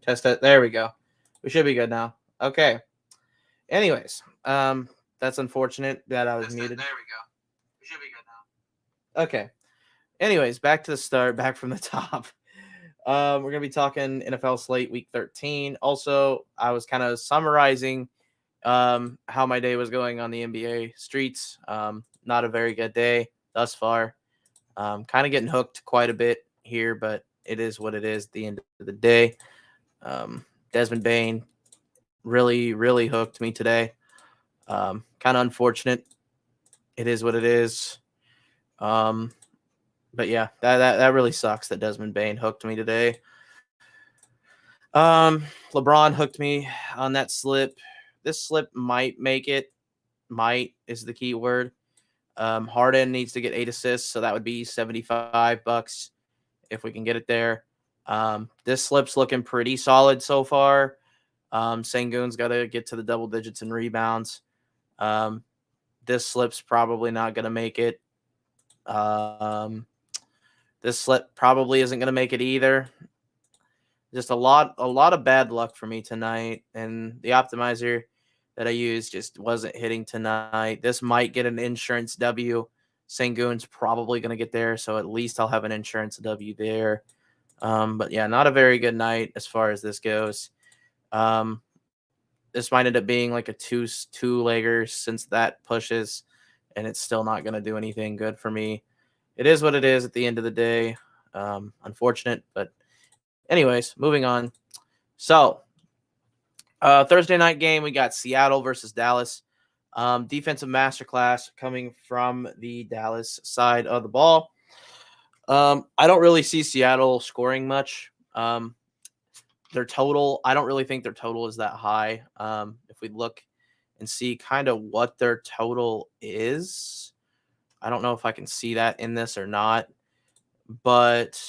Test it. There we go. We should be good now. Okay. Anyways, that's unfortunate that I was muted. There we go. We should be good now. Okay. Anyways, back to the start, back from the top. We're going to be talking NFL slate week 13. Also, I was kind of summarizing how my day was going on the NBA streets. Not a very good day thus far. Kind of getting hooked quite a bit here, but it is what it is at the end of the day. Desmond Bain really, really hooked me today. Kind of unfortunate. It is what it is. But yeah, that really sucks that Desmond Bain hooked me today. LeBron hooked me on that slip. This slip might make it. Might is the key word. Harden needs to get 8 assists, so that would be $75 if we can get it there. This slip's looking pretty solid so far. Sengun's got to get to the double digits in rebounds. This slip's probably not going to make it. This slip probably isn't going to make it either. Just a lot of bad luck for me tonight, and the optimizer that I used just wasn't hitting tonight. This might get an insurance W. Sengun's probably going to get there, so at least I'll have an insurance W there. But yeah, not a very good night as far as this goes. This might end up being like a two-legger since that pushes, and it's still not going to do anything good for me. It is what it is at the end of the day. Unfortunate, but anyways, moving on. So, Thursday night game, we got Seattle versus Dallas. Defensive masterclass coming from the Dallas side of the ball. I don't really see Seattle scoring much. Their total, I don't really think their total is that high. If we look and see kind of what their total is, I don't know if I can see that in this or not, but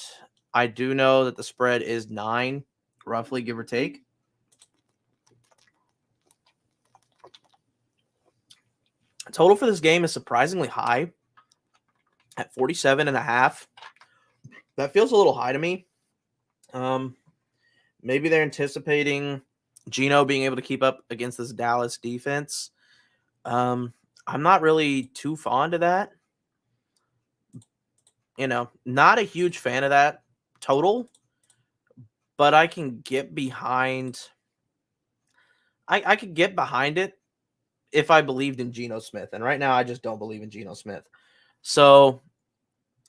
I do know that the spread is 9, roughly, give or take. Total for this game is surprisingly high at 47.5. That feels a little high to me. Maybe they're anticipating Geno being able to keep up against this Dallas defense. I'm not really too fond of that. Not a huge fan of that total, but I can get behind. I could get behind it if I believed in Geno Smith, and right now I just don't believe in Geno Smith. So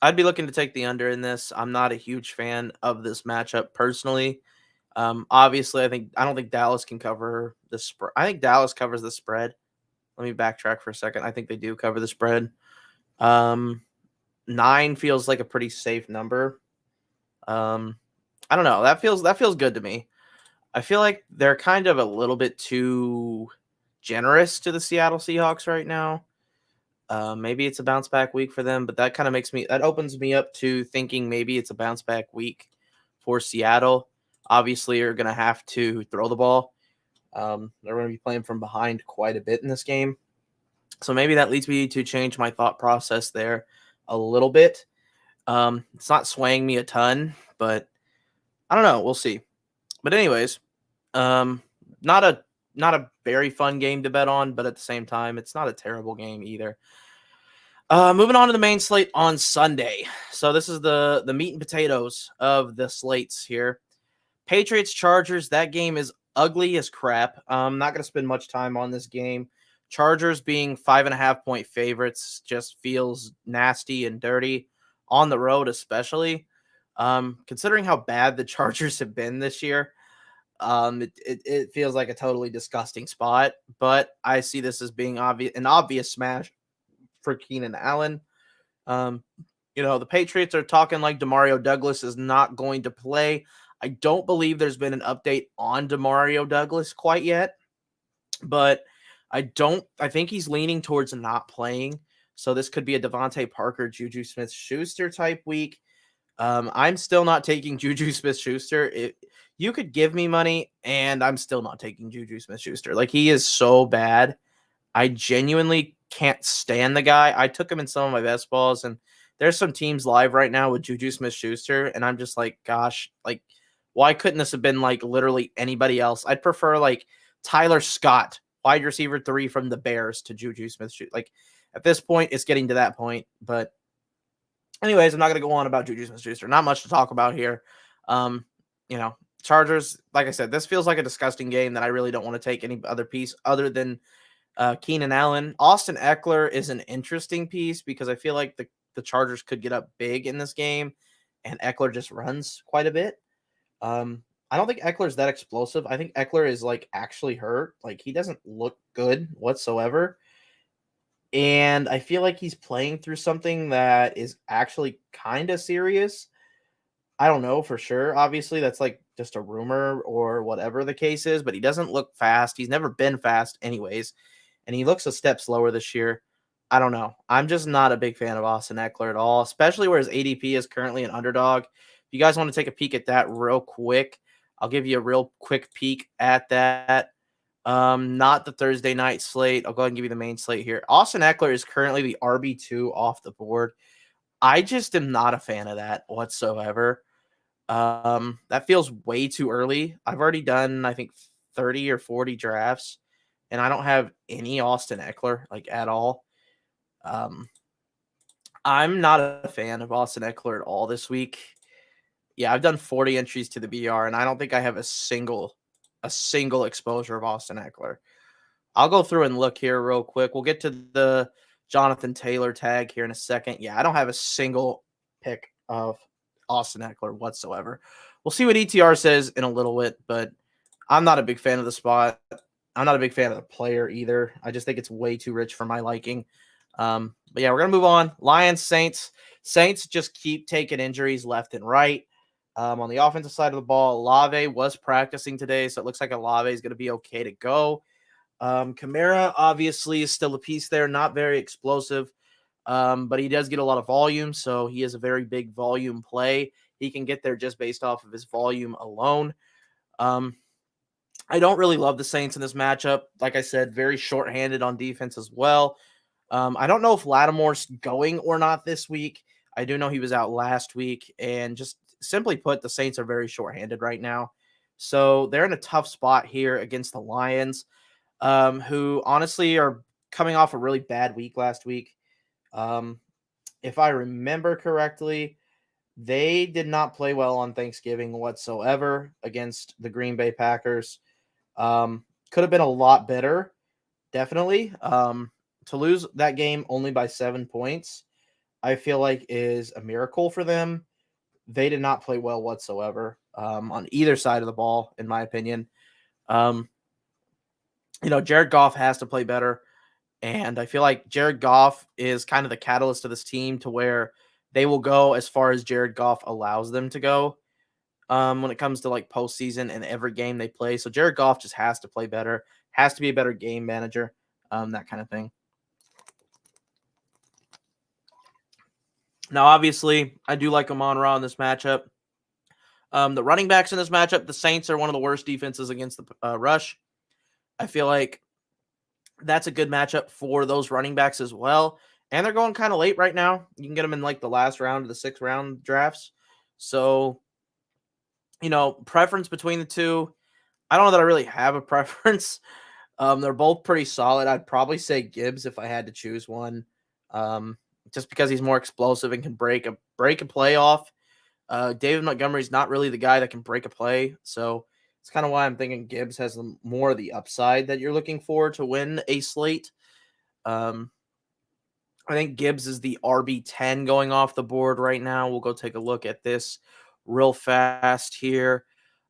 I'd be looking to take the under in this. I'm not a huge fan of this matchup personally. Obviously, I don't think Dallas can cover the spread. I think Dallas covers the spread. Let me backtrack for a second. I think they do cover the spread. 9 feels like a pretty safe number. I don't know. That feels good to me. I feel like they're kind of a little bit too generous to the Seattle Seahawks right now. Maybe it's a bounce back week for them, but that kind of opens me up to thinking maybe it's a bounce back week for Seattle. Obviously, you're going to have to throw the ball. They're going to be playing from behind quite a bit in this game. So maybe that leads me to change my thought process there a little bit. It's not swaying me a ton, but I don't know. We'll see. But anyways, not a very fun game to bet on, but at the same time, it's not a terrible game either. Moving on to the main slate on Sunday. So this is the meat and potatoes of the slates here. Patriots Chargers. That game is ugly as crap. I'm not going to spend much time on this game. Chargers being 5.5-point favorites just feels nasty and dirty on the road, especially considering how bad the Chargers have been this year. It feels like a totally disgusting spot, but I see this as being an obvious smash for Keenan Allen. The Patriots are talking like Demario Douglas is not going to play. I don't believe there's been an update on Demario Douglas quite yet, but I think he's leaning towards not playing. So this could be a Devontae Parker, Juju Smith-Schuster type week. I'm still not taking Juju Smith-Schuster. You could give me money, and I'm still not taking Juju Smith-Schuster. Like, he is so bad. I genuinely can't stand the guy. I took him in some of my best balls, and there's some teams live right now with Juju Smith-Schuster, and I'm just like, gosh, like, Why couldn't this have been like literally anybody else? I'd prefer like Tyler Scott, wide receiver 3 from the Bears, to Juju Smith-Schuster. Like at this point, it's getting to that point. But anyways, I'm not going to go on about Juju Smith-Schuster. Not much to talk about here. Chargers, like I said, this feels like a disgusting game that I really don't want to take any other piece other than Keenan Allen. Austin Eckler is an interesting piece because I feel like the Chargers could get up big in this game, and Eckler just runs quite a bit. I don't think Eckler's that explosive. I think Eckler is like actually hurt. Like he doesn't look good whatsoever. And I feel like he's playing through something that is actually kind of serious. I don't know for sure. Obviously, that's like just a rumor or whatever the case is, but he doesn't look fast. He's never been fast anyways. And he looks a step slower this year. I don't know. I'm just not a big fan of Austin Eckler at all, especially where his ADP is currently an underdog. If you guys want to take a peek at that real quick, I'll give you a real quick peek at that. Not the Thursday night slate. I'll go ahead and give you the main slate here. Austin Eckler is currently the RB2 off the board. I just am not a fan of that whatsoever. That feels way too early. I've already done, I think, 30 or 40 drafts, and I don't have any Austin Eckler, like, at all. I'm not a fan of Austin Eckler at all this week. Yeah, I've done 40 entries to the BR, and I don't think I have a single exposure of Austin Eckler. I'll go through and look here real quick. We'll get to the Jonathan Taylor tag here in a second. Yeah, I don't have a single pick of Austin Eckler whatsoever. We'll see what ETR says in a little bit, but I'm not a big fan of the spot. I'm not a big fan of the player either. I just think it's way too rich for my liking. But yeah, we're going to move on. Lions, Saints. Saints just keep taking injuries left and right. On the offensive side of the ball, Olave was practicing today, so it looks like Olave is going to be okay to go. Kamara obviously is still a piece there, not very explosive, but he does get a lot of volume, so he is a very big volume play. He can get there just based off of his volume alone. I don't really love the Saints in this matchup. Like I said, very shorthanded on defense as well. I don't know if Lattimore's going or not this week. I do know he was out last week, and just simply put, the Saints are very shorthanded right now. So they're in a tough spot here against the Lions, who honestly are coming off a really bad week last week. If I remember correctly, they did not play well on Thanksgiving whatsoever against the Green Bay Packers. Could have been a lot better, definitely. To lose that game only by 7 points, I feel like is a miracle for them. They did not play well whatsoever on either side of the ball, in my opinion. Jared Goff has to play better. And I feel like Jared Goff is kind of the catalyst of this team to where they will go as far as Jared Goff allows them to go when it comes to like postseason and every game they play. So Jared Goff just has to play better, has to be a better game manager, that kind of thing. Now, obviously, I do like Amon-Ra in this matchup. The running backs in this matchup, the Saints are one of the worst defenses against the rush. I feel like that's a good matchup for those running backs as well. And they're going kind of late right now. You can get them in like the last round of the 6th round drafts. So, preference between the two, I don't know that I really have a preference. They're both pretty solid. I'd probably say Gibbs if I had to choose one, just because he's more explosive and can break a play off. David Montgomery's not really the guy that can break a play. So it's kind of why I'm thinking Gibbs has more of the upside that you're looking for to win a slate. I think Gibbs is the RB10 going off the board right now. We'll go take a look at this real fast here.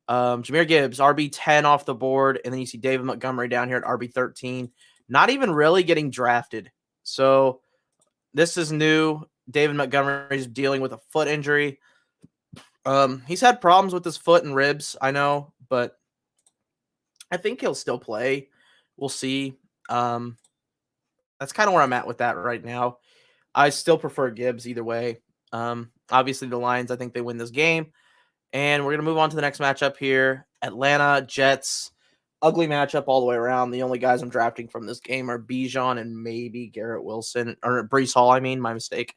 Jahmyr Gibbs, RB10 off the board. And then you see David Montgomery down here at RB13. Not even really getting drafted. So this is new. David Montgomery is dealing with a foot injury. He's had problems with his foot and ribs, I know, but I think he'll still play. We'll see. That's kind of where I'm at with that right now. I still prefer Gibbs either way. Obviously, the Lions, I think they win this game. And we're going to move on to the next matchup here. Atlanta, Jets. Ugly matchup all the way around. The only guys I'm drafting from this game are Bijan and maybe Garrett Wilson. Or Breece Hall, my mistake.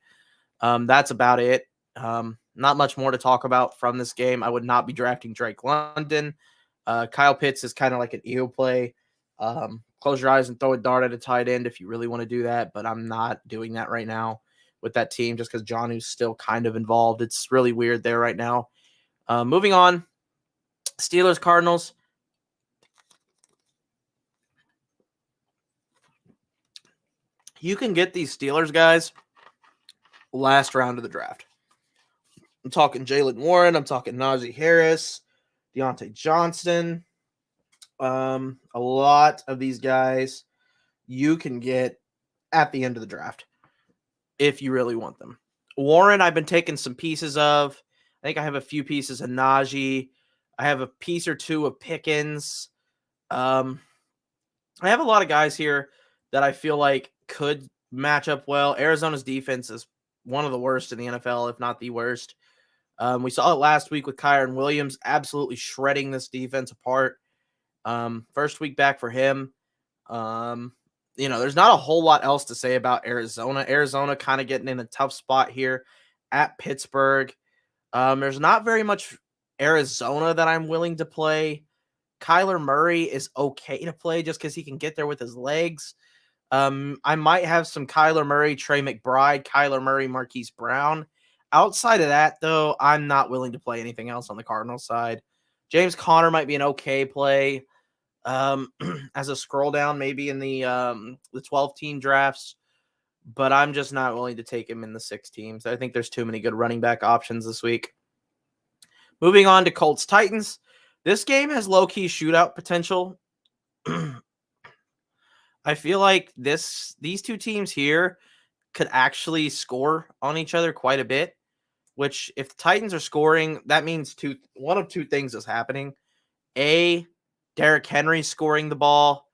That's about it. Not much more to talk about from this game. I would not be drafting Drake London. Kyle Pitts is kind of like an EO play. Close your eyes and throw a dart at a tight end if you really want to do that, but I'm not doing that right now with that team just because Johnny's still kind of involved. It's really weird there right now. Moving on, Steelers, Cardinals. You can get these Steelers guys last round of the draft. I'm talking Jalen Warren. I'm talking Najee Harris, Deontay Johnson. A lot of these guys you can get at the end of the draft if you really want them. Warren, I've been taking some pieces of. I think I have a few pieces of Najee. I have a piece or two of Pickens. I have a lot of guys here that I feel like could match up well. Arizona's defense is one of the worst in the NFL, if not the worst. We saw it last week with Kyron Williams absolutely shredding this defense apart. First week back for him. There's not a whole lot else to say about Arizona. Arizona kind of getting in a tough spot here at Pittsburgh. There's not very much Arizona that I'm willing to play. Kyler Murray is okay to play just because he can get there with his legs. I might have some Kyler Murray, Trey McBride, Kyler Murray, Marquise Brown. Outside of that, though, I'm not willing to play anything else on the Cardinals side. James Conner might be an okay play as a scroll down, maybe in the 12-team drafts, but I'm just not willing to take him in the 6 teams. I think there's too many good running back options this week. Moving on to Colts Titans. This game has low-key shootout potential. I feel like these two teams here could actually score on each other quite a bit, which if the Titans are scoring, that means one of two things is happening. A, Derrick Henry scoring the ball.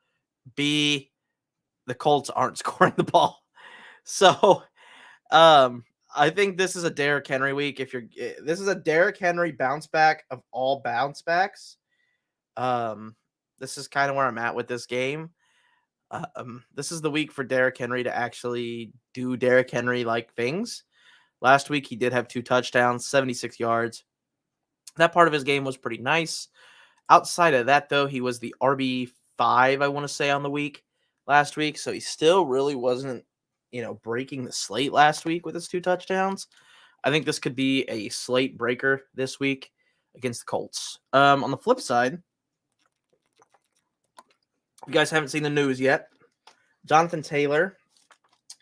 B, the Colts aren't scoring the ball. So I think this is a Derrick Henry week. This is a Derrick Henry bounce back of all bounce backs. This is kind of where I'm at with this game. This is the week for Derrick Henry to actually do Derrick Henry-like things. Last week, he did have 2 touchdowns, 76 yards. That part of his game was pretty nice. Outside of that, though, he was the RB5, I want to say, on the week last week. So he still really wasn't, breaking the slate last week with his 2 touchdowns. I think this could be a slate breaker this week against the Colts. On the flip side, if you guys haven't seen the news yet, Jonathan Taylor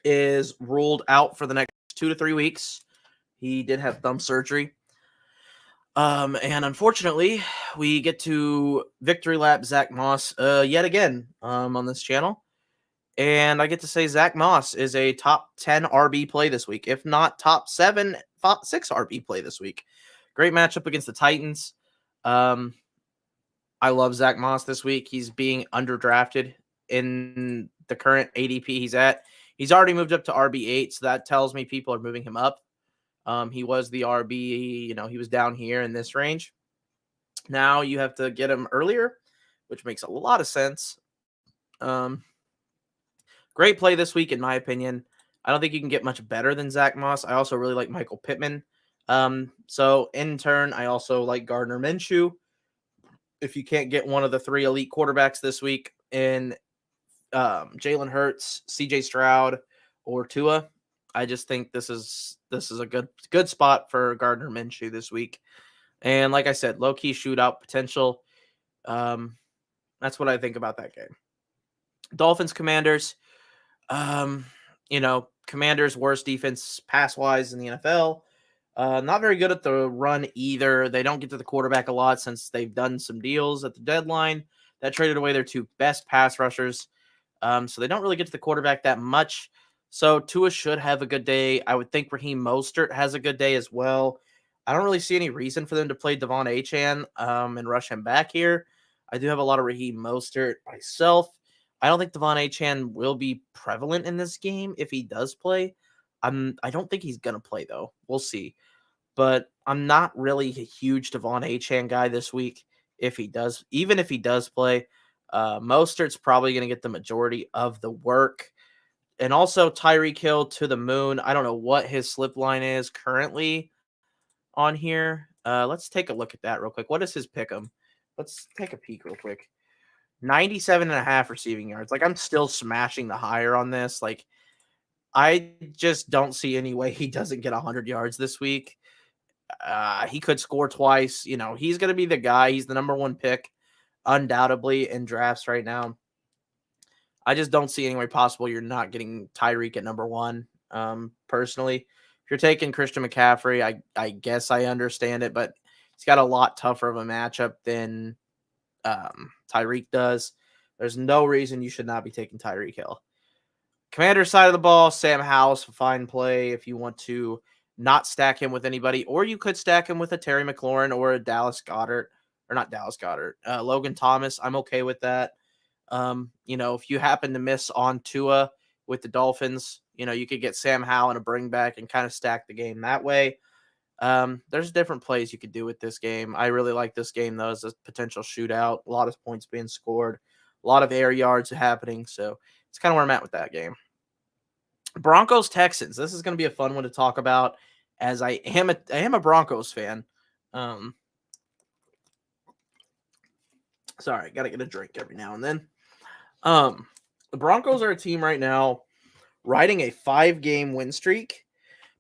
is ruled out for the next 2 to 3 weeks. He did have thumb surgery. And unfortunately, we get to victory lap Zach Moss yet again on this channel. And I get to say Zach Moss is a top 10 RB play this week, if not top 6 RB play this week. Great matchup against the Titans. I love Zach Moss this week. He's being underdrafted in the current ADP he's at. He's already moved up to RB8, so that tells me people are moving him up. He was the RB, he was down here in this range. Now you have to get him earlier, which makes a lot of sense. Great play this week, in my opinion. I don't think you can get much better than Zach Moss. I also really like Michael Pittman. So in turn, I also like Gardner Minshew. If you can't get one of the 3 elite quarterbacks this week in Jalen Hurts, CJ Stroud, or Tua, I just think this is a good spot for Gardner Minshew this week. And like I said, low-key shootout potential. That's what I think about that game. Dolphins, Commanders. Commanders' worst defense pass-wise in the NFL. Not very good at the run either. They don't get to the quarterback a lot since they've done some deals at the deadline that traded away their 2 best pass rushers. So they don't really get to the quarterback that much. So Tua should have a good day. I would think Raheem Mostert has a good day as well. I don't really see any reason for them to play Devon Achane and rush him back here. I do have a lot of Raheem Mostert myself. I don't think Devon Achane will be prevalent in this game if he does play. I don't think he's going to play, though. We'll see. But I'm not really a huge Devon Achane guy this week even if he does play. Mostert's probably going to get the majority of the work. And also Tyreek Hill to the moon. I don't know what his slip line is currently. on here. Let's take a look at that real quick. What is his pick'em? Let's take a peek real quick. 97.5 receiving yards. Like, I'm still smashing the higher on this. Like, I just don't see any way he doesn't get 100 yards this week. He could score twice. You know, he's going to be the guy. He's the number one pick, undoubtedly, in drafts right now. I just don't see any way possible you're not getting Tyreek at number one. Personally, if you're taking Christian McCaffrey, I guess I understand it, but he's got a lot tougher of a matchup than Tyreek does. There's no reason you should not be taking Tyreek Hill. Commander's side of the ball, Sam Howell's a fine play if you want to not stack him with anybody, or you could stack him with a Terry McLaurin or a Logan Thomas. I'm okay with that. You know, if you happen to miss on Tua with the Dolphins, you know, you could get Sam Howell and a bring back and kind of stack the game that way. There's different plays you could do with this game. I really like this game, though, as a potential shootout. A lot of points being scored, a lot of air yards happening. So it's kind of where I'm at with that game. Broncos Texans. This is going to be a fun one to talk about, as I am a Broncos fan. Sorry, got to get a drink every now and then. The Broncos are a team right now riding a 5-game win streak.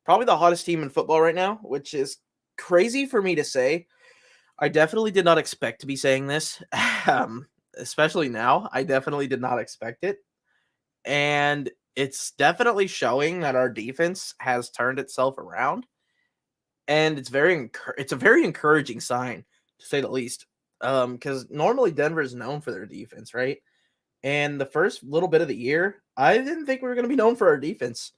Probably the hottest team in football right now, which is crazy for me to say. I definitely did not expect to be saying this, especially now. I definitely did not expect it. And it's definitely showing that our defense has turned itself around. And it's a very encouraging sign, to say the least. Because normally Denver is known for their defense, right? And the first little bit of the year, I didn't think we were going to be known for our defense.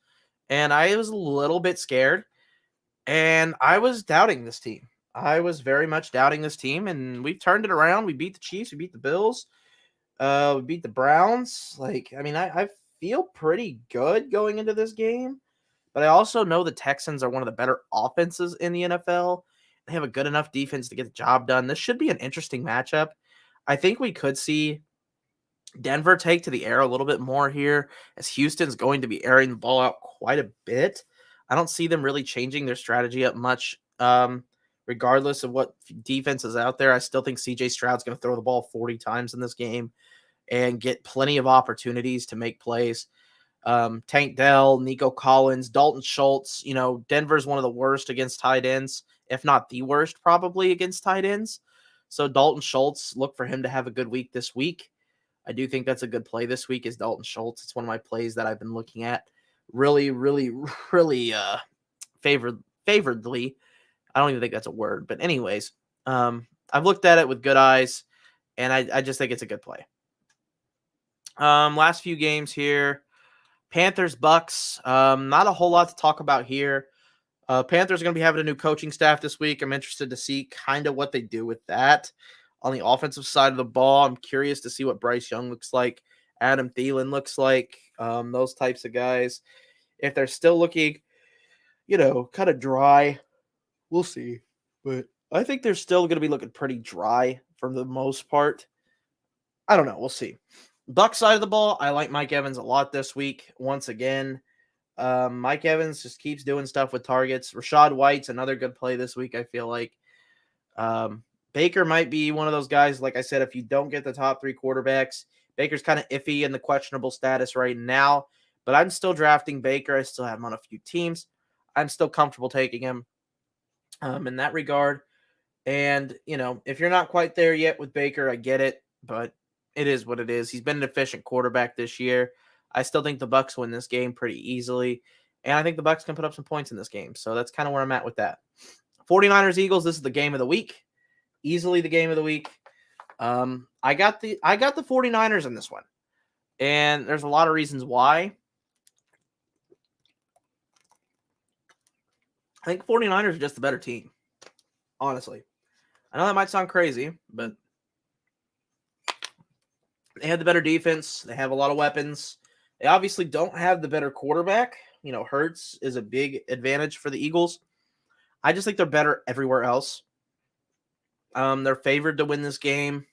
And I was a little bit scared. And I was doubting this team. I was very much doubting this team. And we've turned it around. We beat the Chiefs. We beat the Bills. We beat the Browns. I feel pretty good going into this game. But I also know the Texans are one of the better offenses in the NFL. They have a good enough defense to get the job done. This should be an interesting matchup. I think we could see Denver take to the air a little bit more here, as Houston's going to be airing the ball out quite a bit. I don't see them really changing their strategy up much, regardless of what defense is out there. I still think CJ Stroud's going to throw the ball 40 times in this game and get plenty of opportunities to make plays. Tank Dell, Nico Collins, Dalton Schultz. You know, Denver's one of the worst against tight ends, if not the worst probably against tight ends. So Dalton Schultz, look for him to have a good week this week. I do think that's a good play this week is Dalton Schultz. It's one of my plays that I've been looking at really favoredly. I don't even think that's a word, but anyways, I've looked at it with good eyes, and I just think it's a good play. Last few games here. Panthers, Bucks. Not a whole lot to talk about here. Panthers are going to be having a new coaching staff this week. I'm interested to see kind of what they do with that. On the offensive side of the ball, I'm curious to see what Bryce Young looks like, Adam Thielen looks like, those types of guys. If they're still looking, kind of dry, we'll see. But I think they're still going to be looking pretty dry for the most part. I don't know. We'll see. Bucs side of the ball, I like Mike Evans a lot this week. Once again, Mike Evans just keeps doing stuff with targets. Rachaad White's another good play this week, I feel like. Baker might be one of those guys, like I said, if you don't get the top 3 quarterbacks, Baker's kind of iffy in the questionable status right now, but I'm still drafting Baker. I still have him on a few teams. I'm still comfortable taking him in that regard. And, if you're not quite there yet with Baker, I get it, but it is what it is. He's been an efficient quarterback this year. I still think the Bucs win this game pretty easily, and I think the Bucs can put up some points in this game. So that's kind of where I'm at with that. 49ers Eagles, this is the game of the week. Easily the game of the week. I got the 49ers in this one. And there's a lot of reasons why. I think 49ers are just the better team. Honestly. I know that might sound crazy, but they have the better defense. They have a lot of weapons. They obviously don't have the better quarterback. Hurts is a big advantage for the Eagles. I just think they're better everywhere else. They're favored to win this game.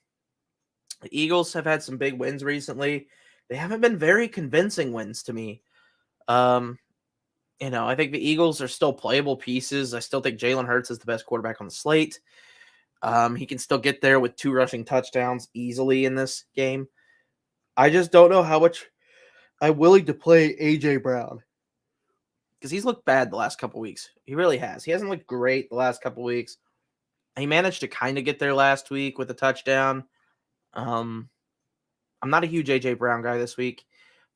The Eagles have had some big wins recently. They haven't been very convincing wins to me. I think the Eagles are still playable pieces. I still think Jalen Hurts is the best quarterback on the slate. He can still get there with 2 rushing touchdowns easily in this game. I just don't know how much I'm willing to play A.J. Brown because he's looked bad the last couple weeks. He really has. He hasn't looked great the last couple weeks. He managed to kind of get there last week with a touchdown. I'm not a huge A.J. Brown guy this week.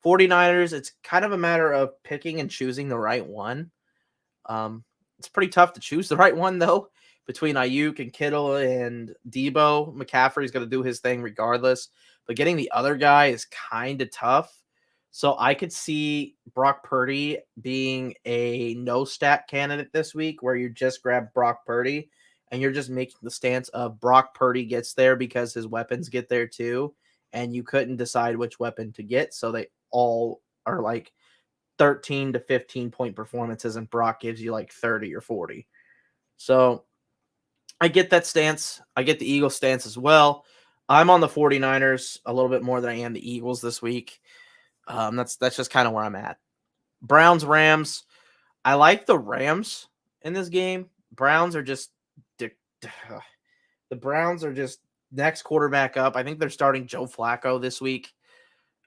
49ers, it's kind of a matter of picking and choosing the right one. It's pretty tough to choose the right one, though, between Ayuk and Kittle and Debo. McCaffrey's going to do his thing regardless, but getting the other guy is kind of tough. So I could see Brock Purdy being a no-stat candidate this week where you just grab Brock Purdy and you're just making the stance of Brock Purdy gets there because his weapons get there too, and you couldn't decide which weapon to get, so they all are like 13 to 15 point performances, and Brock gives you like 30 or 40. So I get that stance. I get the Eagles stance as well. I'm on the 49ers a little bit more than I am the Eagles this week. That's just kind of where I'm at. Browns, Rams. I like the Rams in this game. The Browns are just next quarterback up. I think they're starting Joe Flacco this week.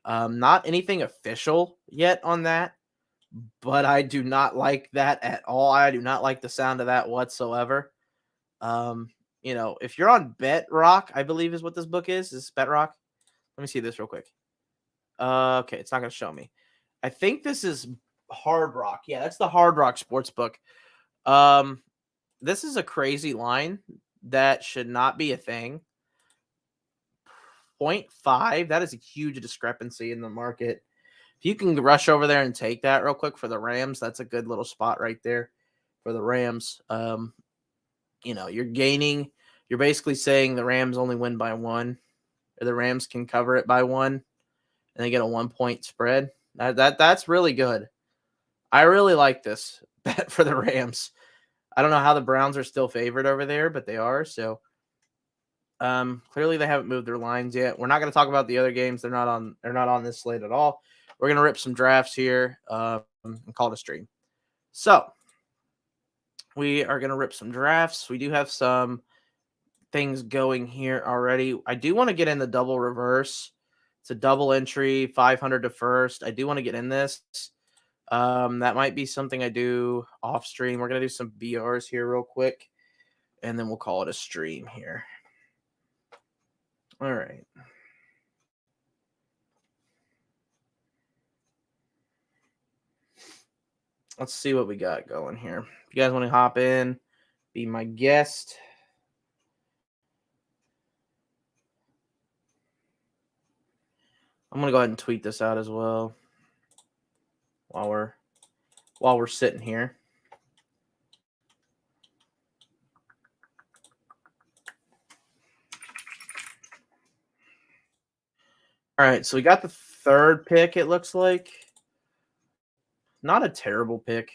Not anything official yet on that, but I do not like that at all. I do not like the sound of that whatsoever. If you're on Bet Rock, I believe is what this book is. Is this Bet Rock? Let me see this real quick. Okay, it's not going to show me. I think this is Hard Rock. Yeah, that's the Hard Rock sports book. This is a crazy line that should not be a thing. 0.5, that is a huge discrepancy in the market. If you can rush over there and take that real quick for the Rams, that's a good little spot right there for the Rams. You're basically saying the Rams only win by 1, or the Rams can cover it by 1, and they get a 1-point spread. That's really good. I really like this bet for the Rams. I don't know how the Browns are still favored over there, but they are. So clearly they haven't moved their lines yet. We're not going to talk about the other games. They're not on this slate at all. We're going to rip some drafts here and call it a stream. So we are going to rip some drafts. We do have some things going here already. I do want to get in the double reverse. It's a double entry, 500 to first. I do want to get in this. That might be something I do off stream. We're going to do some BRs here real quick, and then we'll call it a stream here. All right. Let's see what we got going here. If you guys want to hop in, be my guest. I'm going to go ahead and tweet this out as well while we're sitting here. All right, so we got the 3rd pick, it looks like. Not a terrible pick.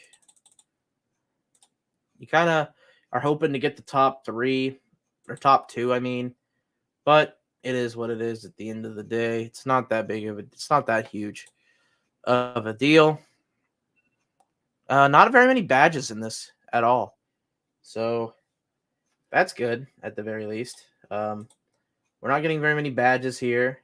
You kind of are hoping to get the top 3 or top 2, I mean, but it is what it is at the end of the day. It's not that big of it's not that huge of a deal. Not very many badges in this at all. So that's good at the very least. We're not getting very many badges here.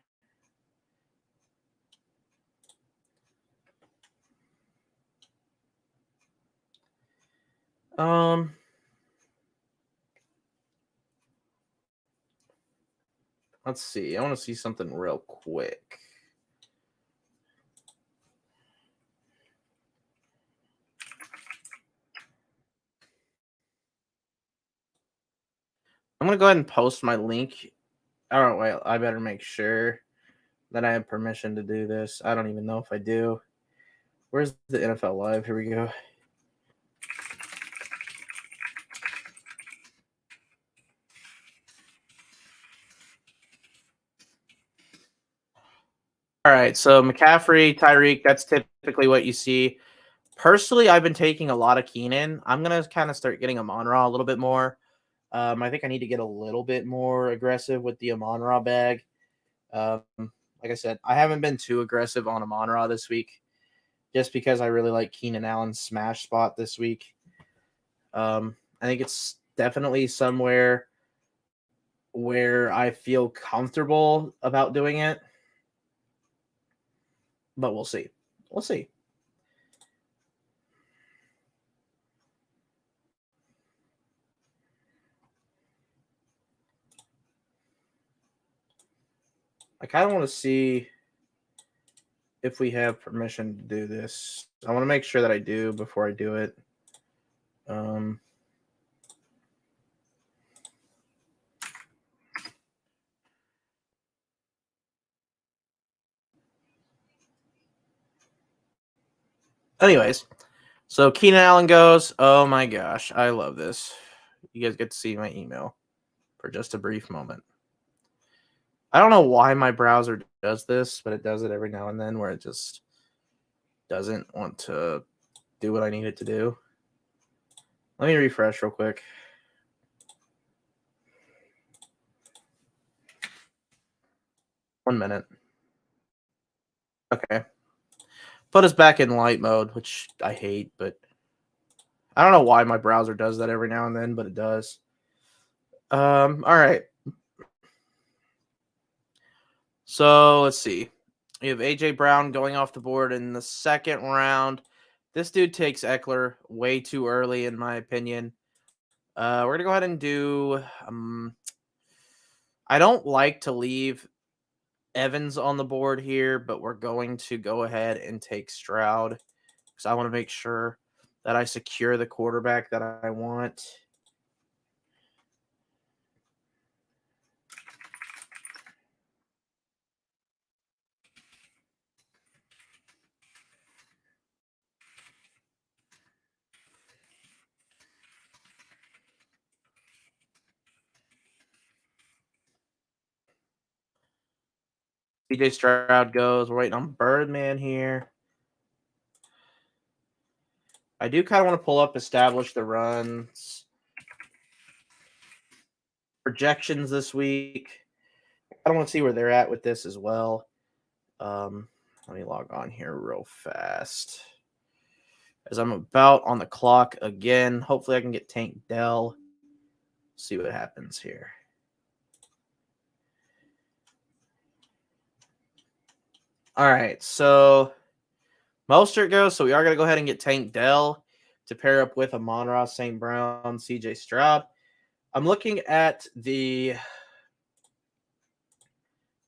Let's see. I want to see something real quick. I'm going to go ahead and post my link. Oh, wait, I better make sure that I have permission to do this. I don't even know if I do. Where's the NFL Live? Here we go. All right, so McCaffrey, Tyreek, that's typically what you see. Personally, I've been taking a lot of Keenan. I'm going to kind of start getting Amon-Ra a little bit more. I think I need to get a little bit more aggressive with the Amon-Ra bag. Like I said, I haven't been too aggressive on Amon-Ra this week. just because I really like Keenan Allen's smash spot this week. I think it's definitely somewhere where I feel comfortable about doing it, but we'll see. We'll see. I kind of want to see if we have permission to do this. I want to make sure that I do before I do it. Anyways, so Keenan Allen goes. Oh my gosh, I love this. You guys get to see my email for just a brief moment. I don't know why my browser does this, but it does it every now and then where it just doesn't want to do what I need it to do. Let me refresh real quick. One minute. Okay. Put us back in light mode, which I hate, but I don't know why my browser does that every now and then, but it does. All right. So let's see. We have AJ Brown going off the board in the second round. This dude takes Eckler way too early, in my opinion. We're gonna go ahead and do. I don't like to leave Evans on the board here, but we're going to go ahead and take Stroud because I want to make sure that I secure the quarterback that I want. CJ Stroud goes. We're waiting on Birdman here. I do kind of want to pull up Establish the Runs projections this week. I don't want to see where they're at with this as well. Let me log on here real fast as I'm about on the clock again. Hopefully I can get Tank Dell. See what happens here. All right, so Mostert goes. So we are going to go ahead and get Tank Dell to pair up with Amon-Ra St. Brown, CJ Stroud. I'm looking at the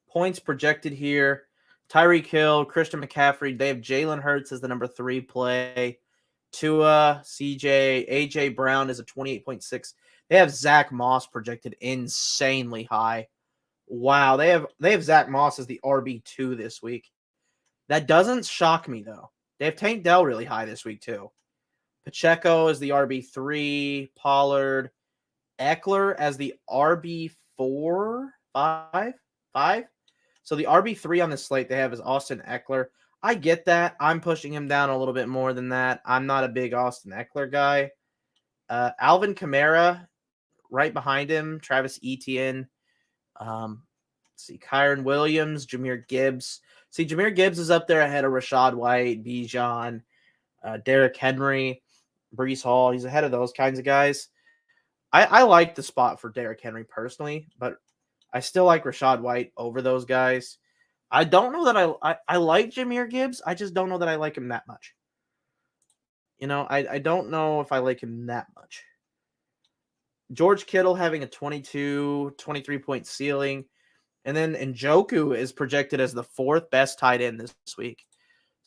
points projected here. Tyreek Hill, Christian McCaffrey. They have Jalen Hurts as the number 3 play. Tua, CJ, AJ Brown is a 28.6. They have Zach Moss projected insanely high. Wow, they have Zach Moss as the RB2 this week. That doesn't shock me though. They have Tank Dell really high this week too. Pacheco is the RB3, Pollard, Eckler as the RB4, 5. So the RB3 on this slate they have is Austin Eckler. I get that. I'm pushing him down a little bit more than that. I'm not a big Austin Eckler guy. Alvin Kamara right behind him, Travis Etienne. Let's see, Kyron Williams, Jahmyr Gibbs. See, Jahmyr Gibbs is up there ahead of Rachaad White, Bijan, Derrick Henry, Breece Hall. He's ahead of those kinds of guys. I like the spot for Derrick Henry personally, but I still like Rachaad White over those guys. I don't know that I like Jahmyr Gibbs. I just don't know that I like him that much. You know, I don't know if I like him that much. George Kittle having a 23-point ceiling. And then Njoku is projected as the 4th best tight end this week.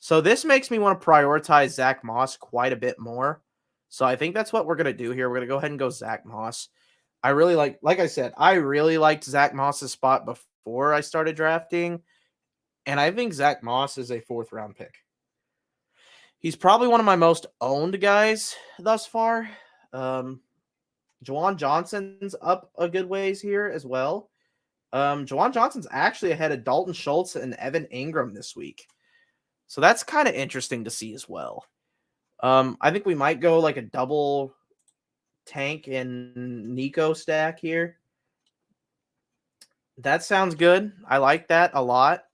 So this makes me want to prioritize Zach Moss quite a bit more. So I think that's what we're going to do here. We're going to go ahead and go Zach Moss. I really like I said, I really liked Zach Moss's spot before I started drafting. And I think Zach Moss is a 4th round pick. He's probably one of my most owned guys thus far. Juwan Johnson's up a good ways here as well. Juwan Johnson's actually ahead of Dalton Schultz and Evan Ingram this week. So that's kind of interesting to see as well. I think we might go like a double Tank and Nico stack here. That sounds good. I like that a lot.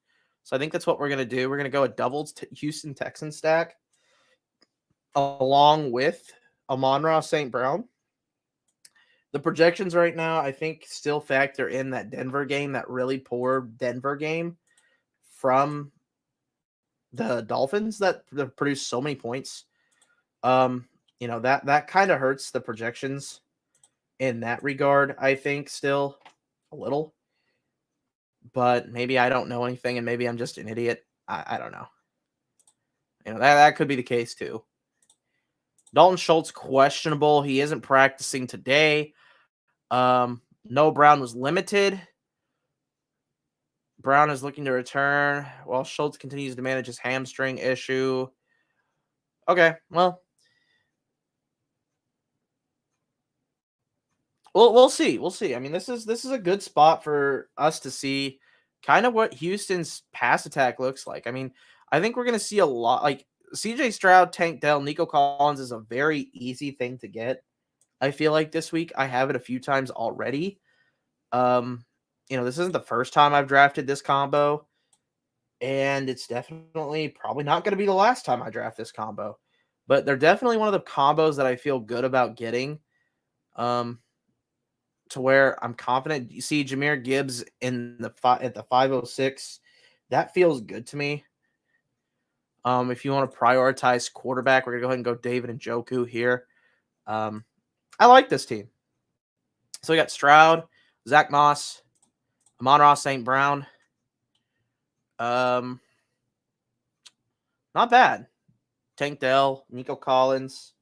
So I think that's what we're going to do. We're going to go a double Houston Texans stack along with Amon-Ra St. Brown. The projections right now, I think, still factor in that Denver game, that really poor Denver game from the Dolphins that produced so many points. That kind of hurts the projections in that regard, I think, still a little. But maybe I don't know anything, and maybe I'm just an idiot. I don't know. That could be the case too. Dalton Schultz questionable. He isn't practicing today. No, Brown was limited. Brown is looking to return while Schultz continues to manage his hamstring issue. Okay, well, we'll see. We'll see. I mean, this is a good spot for us to see kind of what Houston's pass attack looks like. I mean, I think we're going to see a lot. Like CJ Stroud, Tank Dell, Nico Collins is a very easy thing to get. I feel like this week I have it a few times already. This isn't the first time I've drafted this combo, and it's definitely probably not going to be the last time I draft this combo. But they're definitely one of the combos that I feel good about getting. To where I'm confident. You see Jahmyr Gibbs in at the 506. That feels good to me. If you want to prioritize quarterback, we're gonna go ahead and go David Njoku here. I like this team. So we got Stroud, Zach Moss, Amon-Ra St. Brown. Not bad. Tank Dell, Nico Collins,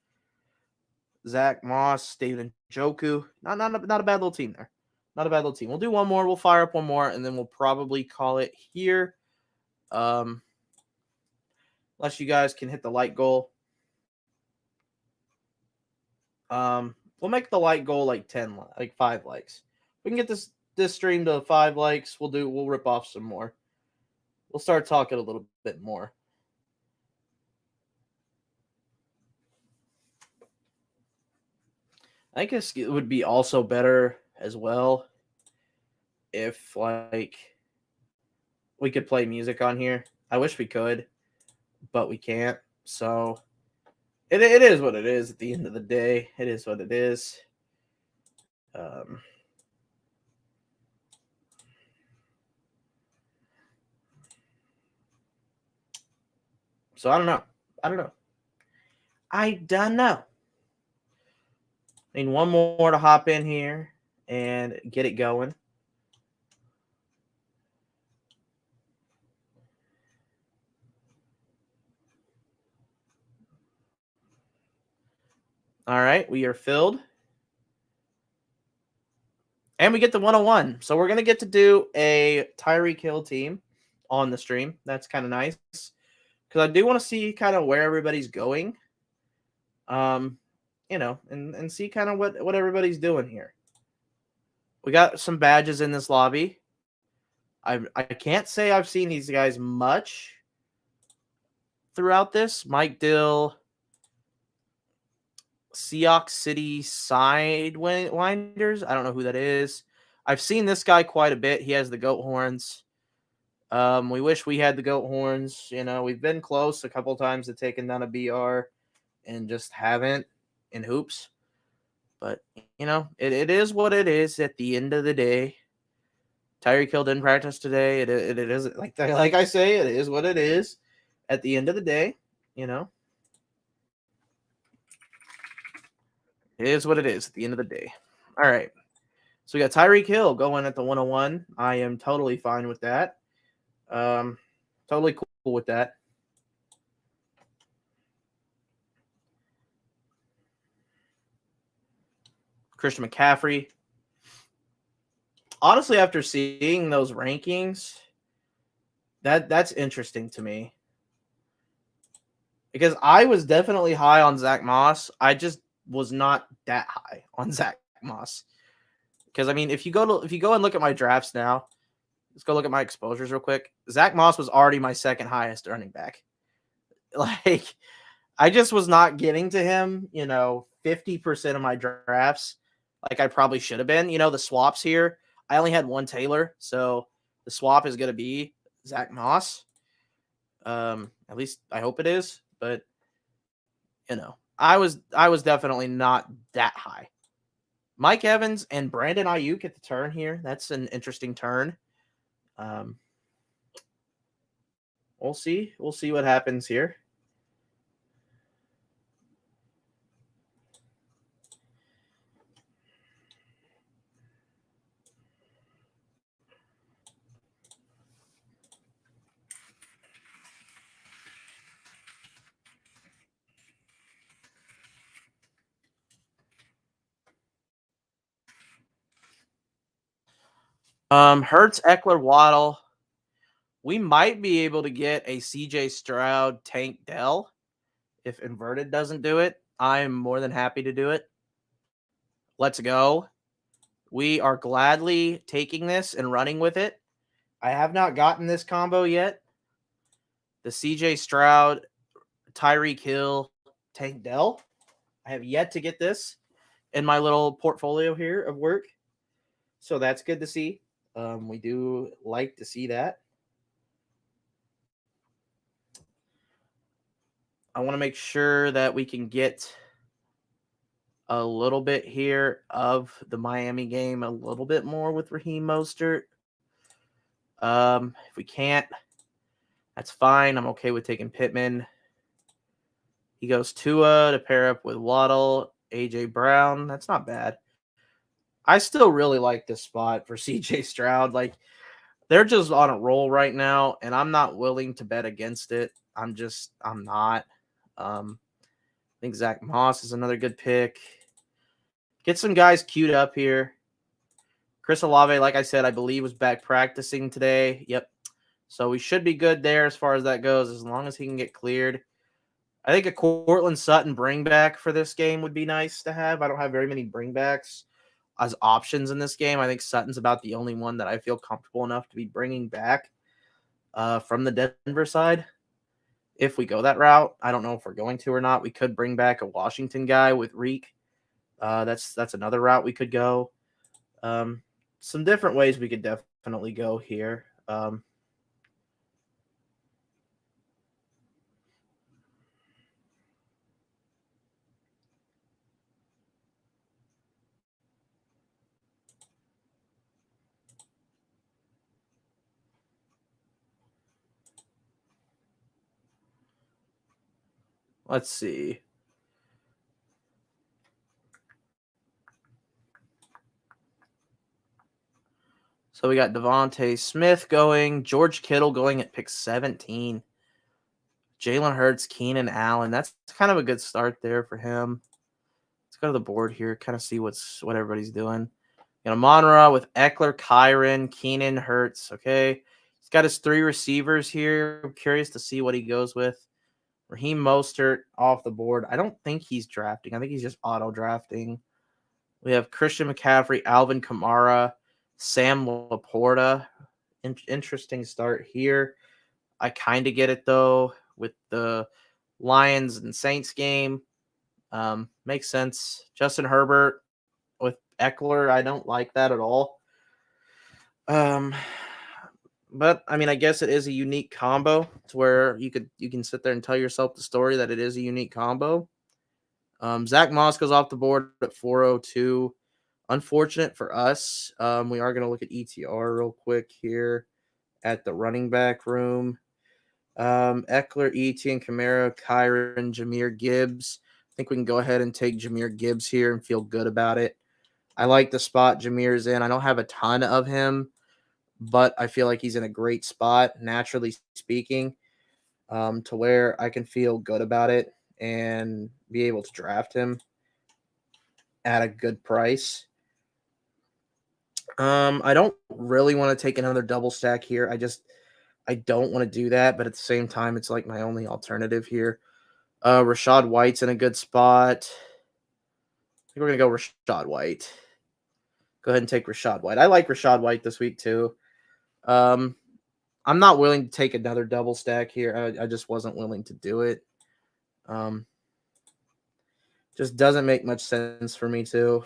Zach Moss, David Njoku. Not a bad little team there. Not a bad little team. We'll do one more. We'll fire up one more, and then we'll probably call it here. Unless you guys can hit the like goal. We'll make the like goal like 5 likes. We can get this stream to 5 likes. We'll rip off some more. We'll start talking a little bit more. I guess it would be also better as well if we could play music on here. I wish we could, but we can't. So it is what it is at the end of the day. It is what it is. So I don't know. I don't know. I need one more to hop in here and get it going. All right, we are filled. And we get the 101. So we're going to get to do a Tyreek Hill team on the stream. That's kind of nice. Because I do want to see kind of where everybody's going. And see kind of what everybody's doing here. We got some badges in this lobby. I can't say I've seen these guys much throughout this. Mike Dill, Seahawks City Sidewinders. I don't know who that is. I've seen this guy quite a bit. He has the goat horns. We wish we had the goat horns. We've been close a couple times to taking down a BR and just haven't in hoops. But, it is what it is at the end of the day. Tyreek Hill didn't practice today. It is like I say, it is what it is at the end of the day, It is what it is at the end of the day. All right. So we got Tyreek Hill going at the 101. I am totally fine with that. Totally cool with that. Christian McCaffrey. Honestly, after seeing those rankings, that's interesting to me. Because I was definitely high on Zach Moss. I just was not that high on Zach Moss. Because I mean, if you go and look at my drafts now, let's go look at my exposures real quick. Zach Moss was already my second highest running back. I just was not getting to him, 50% of my drafts like I probably should have been. The swaps here, I only had one Taylor, so the swap is going to be Zach Moss. At least I hope it is, but I was definitely not that high. Mike Evans and Brandon Ayuk at the turn here. That's an interesting turn. We'll see. We'll see what happens here. Hurts, Eckler, Waddle. We might be able to get a CJ Stroud, Tank Dell if Inverted doesn't do it. I'm more than happy to do it. Let's go. We are gladly taking this and running with it. I have not gotten this combo yet. The CJ Stroud, Tyreek Hill, Tank Dell. I have yet to get this in my little portfolio here of work. So that's good to see. We do like to see that. I want to make sure that we can get a little bit here of the Miami game, a little bit more with Raheem Mostert. If we can't, that's fine. I'm okay with taking Pittman. He goes Tua to pair up with Waddle, AJ Brown. That's not bad. I still really like this spot for CJ Stroud. Like, they're just on a roll right now, and I'm not willing to bet against it. I'm not. I think Zach Moss is another good pick. Get some guys queued up here. Chris Olave, like I said, I believe was back practicing today. Yep. So we should be good there as far as that goes, as long as he can get cleared. I think a Courtland Sutton bringback for this game would be nice to have. I don't have very many bringbacks as options in this game. I think Sutton's about the only one that I feel comfortable enough to be bringing back from the Denver side. If we go that route, I don't know if we're going to or not. We could bring back a Washington guy with Reek. That's another route we could go. Some different ways we could definitely go here. Let's see. So we got Devontae Smith going, George Kittle going at pick 17. Jalen Hurts, Keenan Allen. That's kind of a good start there for him. Let's go to the board here, kind of see what everybody's doing. Monra with Eckler, Kyron, Keenan, Hurts. Okay. He's got his 3 receivers here. I'm curious to see what he goes with. Raheem Mostert off the board. I don't think he's drafting. I think he's just auto drafting. We have Christian McCaffrey, Alvin Kamara, Sam Laporta. Interesting start here. I kind of get it, though, with the Lions and Saints game. Makes sense. Justin Herbert with Eckler, I don't like that at all. But I mean, I guess it is a unique combo to where you can sit there and tell yourself the story that it is a unique combo. Zach Moss goes off the board at 402. Unfortunate for us. We are going to look at ETR real quick here at the running back room. Eckler, Etienne, Kamara, Kyron, Jahmyr Gibbs. I think we can go ahead and take Jahmyr Gibbs here and feel good about it. I like the spot Jahmyr's in. I don't have a ton of him, but I feel like he's in a great spot, naturally speaking, to where I can feel good about it and be able to draft him at a good price. I don't really want to take another double stack here. I don't want to do that, but at the same time, it's like my only alternative here. Rachaad White's in a good spot. I think we're going to go Rachaad White. Go ahead and take Rachaad White. I like Rachaad White this week too. I'm not willing to take another double stack here. I just wasn't willing to do it. Just doesn't make much sense for me to.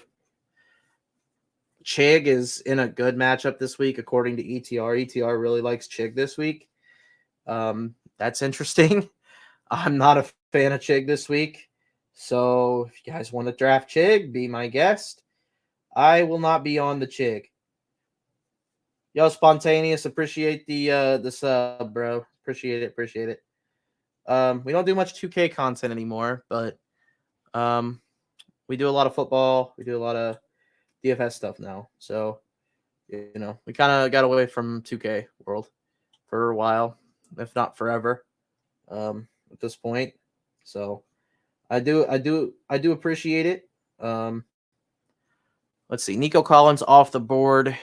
Chig is in a good matchup this week, according to ETR. ETR really likes Chig this week. That's interesting. I'm not a fan of Chig this week. So if you guys want to draft Chig, be my guest. I will not be on the Chig. Yo, Spontaneous, appreciate the sub, bro. Appreciate it. We don't do much 2K content anymore, but we do a lot of football. We do a lot of DFS stuff now. So, we kind of got away from 2K world for a while, if not forever, at this point. So I do appreciate it. Let's see. Nico Collins off the board.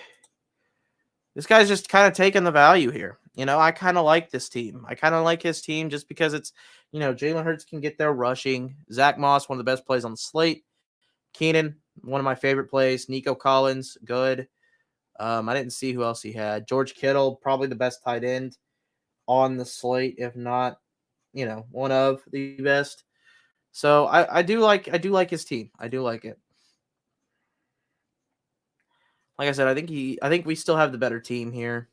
This guy's just kind of taking the value here. I kind of like this team. I kind of like his team just because it's, Jalen Hurts can get there rushing. Zach Moss, one of the best plays on the slate. Keenan, one of my favorite plays. Nico Collins, good. I didn't see who else he had. George Kittle, probably the best tight end on the slate, if not, one of the best. So I do like his team. I do like it. Like I said, I think we still have the better team here.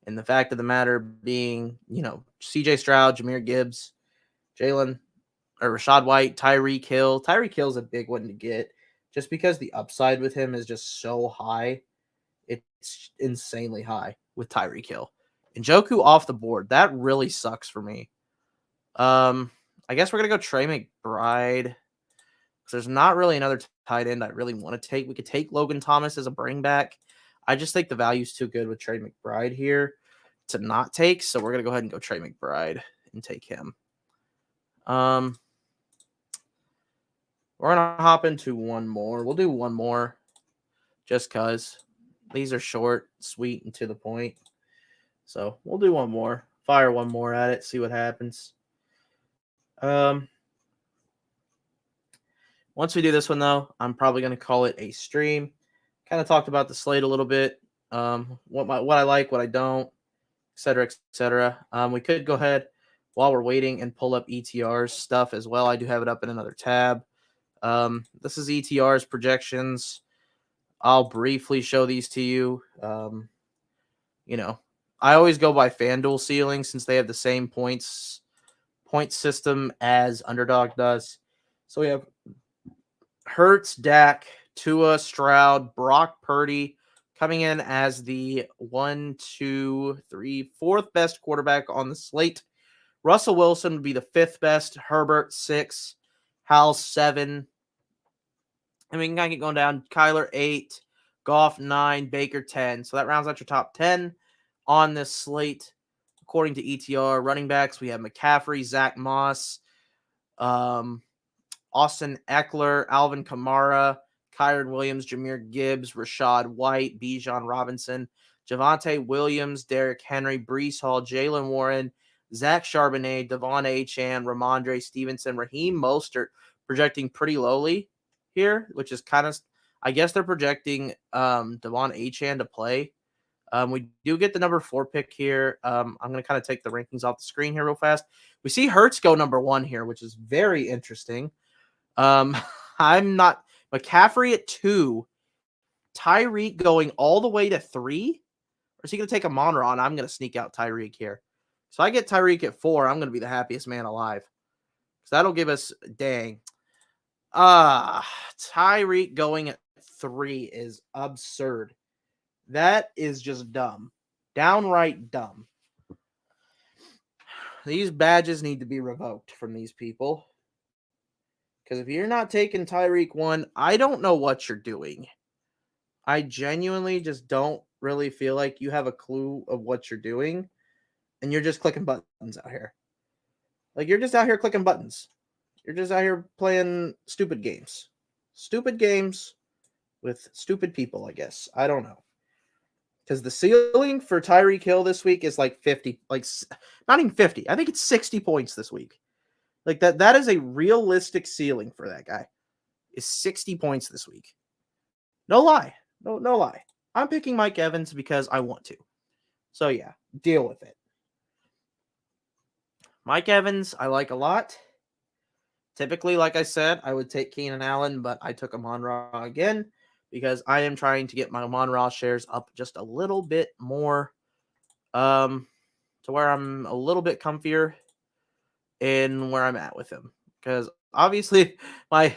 And the fact of the matter being, CJ Stroud, Jahmyr Gibbs, Rachaad White, Tyreek Hill. Tyreek Hill's a big one to get just because the upside with him is just so high. It's insanely high with Tyreek Hill. And Njoku off the board. That really sucks for me. I guess we're going to go Trey McBride because there's not really another tight end I really want to take. We could take Logan Thomas as a bring back. I just think the value's too good with Trey McBride here to not take. So we're going to go ahead and go Trey McBride and take him. We're going to hop into one more. We'll do one more just because these are short, sweet, and to the point. So we'll do one more. Fire one more at it, see what happens. Once we do this one, though, I'm probably going to call it a stream. Kind of talked about the slate a little bit, what I like, what I don't, et cetera, et cetera. We could go ahead while we're waiting and pull up ETR's stuff as well. I do have it up in another tab. This is ETR's projections. I'll briefly show these to you. I always go by FanDuel ceiling since they have the same point system as Underdog does. So we have Hurts, Dak, Tua, Stroud, Brock Purdy coming in as the 4th best quarterback on the slate. Russell Wilson would be the 5th best. Herbert 6, Hal 7. And we can kind of get going down. Kyler 8, Goff 9, Baker 10. So that rounds out your top 10 on this slate. According to ETR, running backs, we have McCaffrey, Zach Moss, Austin Eckler, Alvin Kamara, Kyron Williams, Jahmyr Gibbs, Rachaad White, Bijan Robinson, Javonte Williams, Derrick Henry, Breece Hall, Jalen Warren, Zach Charbonnet, Devon Achane, Ramondre Stevenson, Raheem Mostert, projecting pretty lowly here, which is kind of, I guess they're projecting Devon Achane to play. We do get the number 4 pick here. I'm going to kind of take the rankings off the screen here real fast. We see Hurts go number 1 here, which is very interesting. I'm not McCaffrey at 2, Tyreek going all the way to 3, or is he going to take a Monron? I'm going to sneak out Tyreek here. So I get Tyreek at 4. I'm going to be the happiest man alive. So that'll give us, dang. Tyreek going at 3 is absurd. That is just dumb. Downright dumb. These badges need to be revoked from these people. Because if you're not taking Tyreek 1, I don't know what you're doing. I genuinely just don't really feel like you have a clue of what you're doing. And you're just clicking buttons out here. Like, you're just out here clicking buttons. You're just out here playing stupid games. Stupid games with stupid people, I guess. I don't know. Because the ceiling for Tyreek Hill this week is like 50. Like, not even 50. I think it's 60 points this week. Like, that is a realistic ceiling for that guy. Is 60 points this week. No lie. No lie. I'm picking Mike Evans because I want to. So, yeah. Deal with it. Mike Evans, I like a lot. Typically, like I said, I would take Keenan Allen, but I took him on raw again because I am trying to get my Amon-Ra shares up just a little bit more, to where I'm a little bit comfier in where I'm at with him. Because obviously my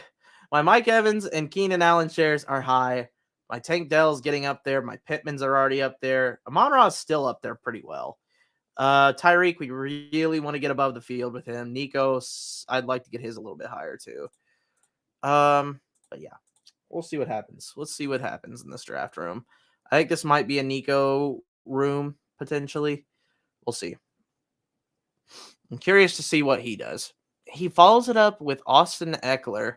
Mike Evans and Keenan Allen shares are high. My Tank Dell's getting up there. My Pittmans are already up there. Amon-Ra is still up there pretty well. Tyreek, we really want to get above the field with him. Nico's, I'd like to get his a little bit higher too. But yeah, we'll see what happens. Let's see what happens in this draft room. I think this might be a Nico room potentially. We'll see. I'm curious to see what he does. He follows it up with Austin Eckler.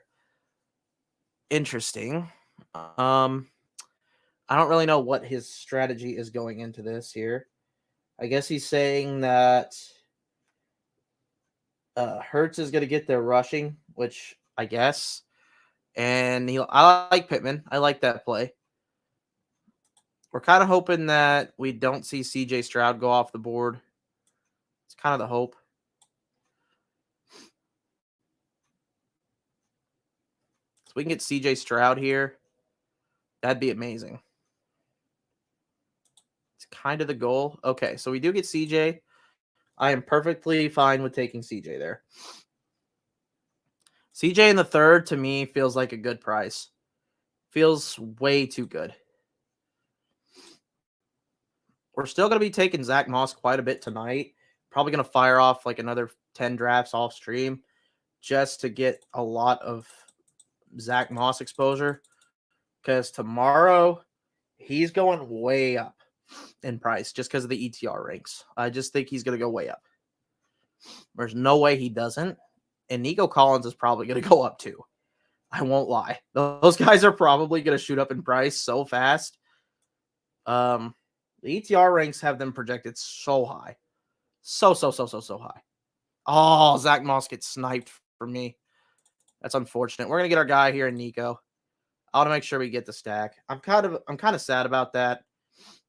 Interesting. I don't really know what his strategy is going into this here. I guess he's saying that Hurts is going to get their rushing, which I guess. And I like Pittman. I like that play. We're kind of hoping that we don't see CJ Stroud go off the board. It's kind of the hope. So we can get CJ Stroud here. That'd be amazing. It's kind of the goal. Okay, so we do get CJ. I am perfectly fine with taking CJ there. CJ in the third, to me, feels like a good price. Feels way too good. We're still going to be taking Zach Moss quite a bit tonight. Probably going to fire off like another 10 drafts off stream just to get a lot of Zach Moss exposure. Because tomorrow, he's going way up in price just because of the ETR ranks. I just think he's going to go way up. There's no way he doesn't. And Nico Collins is probably going to go up too. I won't lie. Those guys are probably going to shoot up in price so fast. The ETR ranks have them projected so high. So high. Oh, Zach Moss gets sniped for me. That's unfortunate. We're going to get our guy here in Nico. I want to make sure we get the stack. I'm kind of sad about that,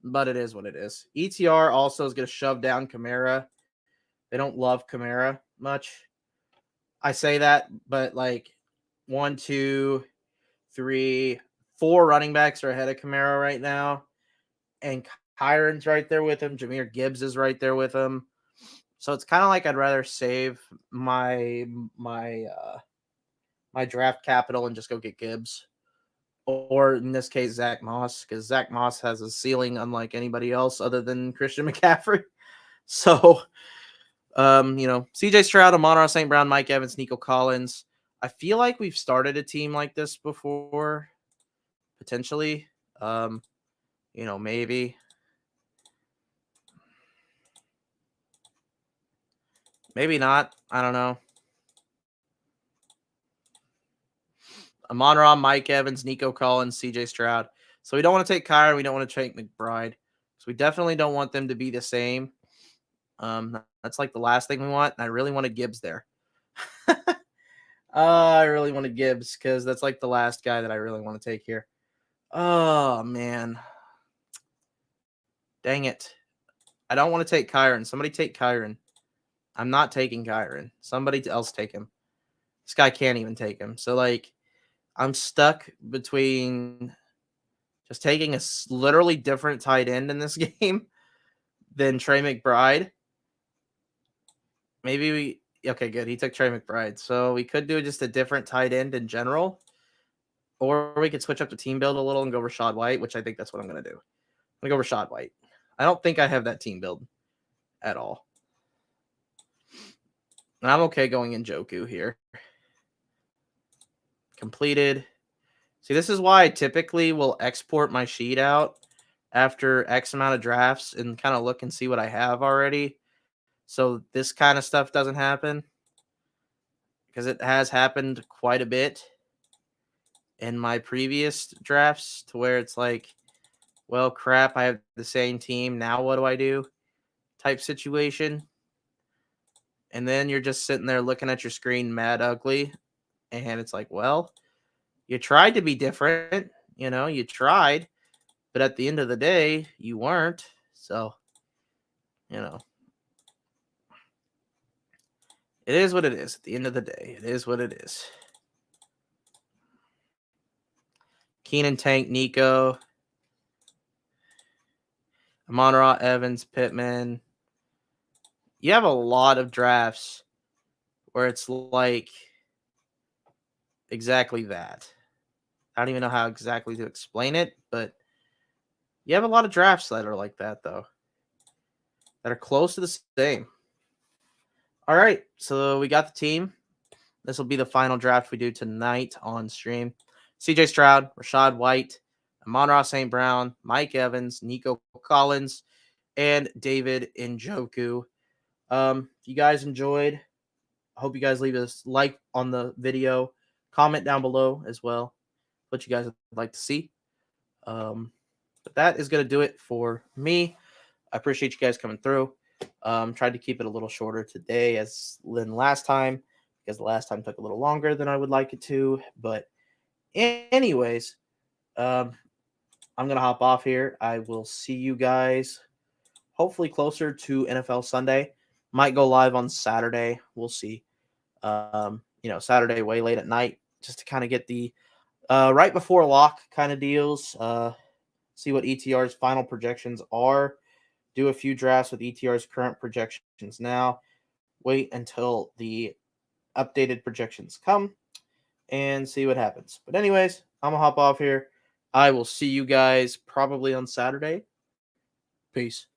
but it is what it is. ETR also is going to shove down Kamara. They don't love Kamara much. I say that, but like 1, 2, 3, 4 running backs are ahead of Kamara right now. And Kyron's right there with him. Jahmyr Gibbs is right there with him. So it's kind of like I'd rather save my draft capital and just go get Gibbs. Or in this case, Zach Moss, because Zach Moss has a ceiling unlike anybody else other than Christian McCaffrey. So, CJ Stroud, Amon-Ra St. Brown, Mike Evans, Nico Collins. I feel like we've started a team like this before, potentially. Maybe. Maybe not. I don't know. Amon-Ra, Mike Evans, Nico Collins, CJ Stroud. So we don't want to take Kyron. We don't want to take McBride. So we definitely don't want them to be the same. That's like the last thing we want. And I really wanted Gibbs there. I really wanted Gibbs because that's like the last guy that I really want to take here. Oh, man. Dang it. I don't want to take Kyron. Somebody take Kyron. I'm not taking Kyron. Somebody else take him. This guy can't even take him. So, I'm stuck between just taking a literally different tight end in this game than Trey McBride. Okay, good. He took Trey McBride. So we could do just a different tight end in general. Or we could switch up the team build a little and go Rachaad White, which I think that's what I'm going to do. I'm going to go Rachaad White. I don't think I have that team build at all. And I'm okay going in Njoku here. Completed. See, this is why I typically will export my sheet out after X amount of drafts and kind of look and see what I have already. So this kind of stuff doesn't happen because it has happened quite a bit in my previous drafts to where it's like, well, crap, I have the same team. Now what do I do? Type situation. And then you're just sitting there looking at your screen mad ugly. And it's like, well, you tried to be different. You tried. But at the end of the day, you weren't. So, it is what it is. At the end of the day, it is what it is. Keenan, Tank, Nico, Amon-Ra, Evans, Pittman. You have a lot of drafts where it's like exactly that. I don't even know how exactly to explain it, but you have a lot of drafts that are like that, though, that are close to the same. All right, so we got the team. This will be the final draft we do tonight on stream. CJ Stroud, Rashad White, Amon-Ra St. Brown, Mike Evans, Nico Collins, and David Njoku. If you guys enjoyed, I hope you guys leave a like on the video. Comment down below as well what you guys would like to see. But that is going to do it for me. I appreciate you guys coming through. Tried to keep it a little shorter today as than last time because the last time took a little longer than I would like it to. But anyways, I'm going to hop off here. I will see you guys hopefully closer to NFL Sunday. Might go live on Saturday. We'll see. Saturday way late at night just to kind of get the right before lock kind of deals. See what ETR's final projections are. Do a few drafts with ETR's current projections now. Wait until the updated projections come and see what happens. But anyways, I'm going to hop off here. I will see you guys probably on Saturday. Peace.